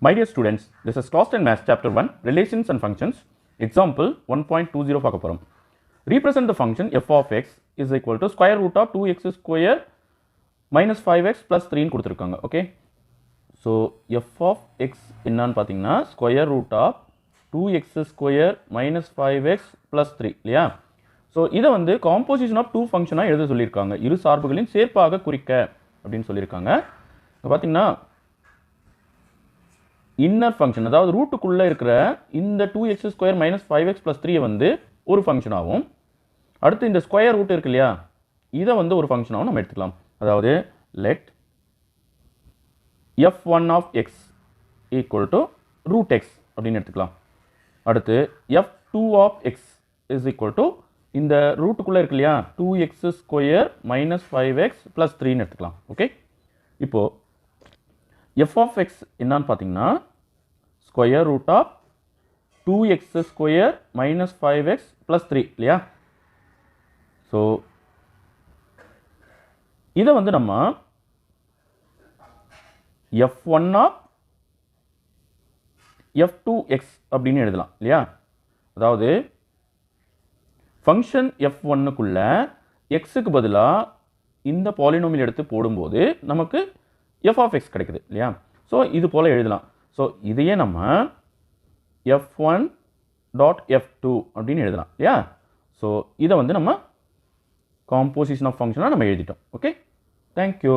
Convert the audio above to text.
My dear students, this is Class 10 Maths Chapter 1, Relations and Functions, Example 1.20 பார்க்க போறோம். Represent the function f of x is equal to square root of 2x square minus 5x plus 3 ன்னு கொடுத்திருக்காங்க. Okay. So, f of x என்னன்னு பார்த்தீங்கன்னா square root of 2x square minus 5x plus 3 இல்லையா? So, இதை வந்து composition of two functionஆ எழுத சொல்லியிருக்காங்க. இரு சார்புகளின் சேர்ப்பாக குறிக்க அப்படின்னு சொல்லியிருக்காங்க. இங்க பார்த்தீங்கன்னா இன்னர் ஃபங்க்ஷன் அதாவது ரூட்டுக்குள்ளே இருக்கிற இந்த 2x square minus 5x plus 3 வந்து ஒரு ஃபங்க்ஷன் ஆகும். அடுத்து இந்த ஸ்கொயர் ரூட் இருக்கு இல்லையா, இதை வந்து ஒரு ஃபங்க்ஷனாகவும் நம்ம எடுத்துக்கலாம். அதாவது let f1 of x equal to root x அப்படின்னு எடுத்துக்கலாம். அடுத்து f2 of x is equal to இந்த ரூட்டுக்குள்ளே இருக்கு இல்லையா 2x square minus 5x plus 3ன்னு எடுத்துக்கலாம். ஓகே, இப்போது f of x என்னன்னு பார்த்தீங்கன்னா square root of 2x square minus 5x plus 3 இல்லையா. ஸோ இதை வந்து நம்ம f1 ஆஃப் f2x அப்படின்னு எழுதலாம் இல்லையா. அதாவது ஃபங்க்ஷன் f1க்குள்ள எக்ஸுக்கு பதிலாக இந்த பாலினோமியல் எடுத்து போடும்போது நமக்கு f of x கிடைக்குது இல்லையா. ஸோ இது போல் எழுதலாம். ஸோ இதையே நம்ம f1 டாட் f2 அப்படின்னு எழுதலாம் இல்லையா. ஸோ இதை வந்து நம்ம காம்போசிஷன் ஆஃப் ஃபங்க்ஷனாக நம்ம எழுதிட்டோம். Okay, thank you.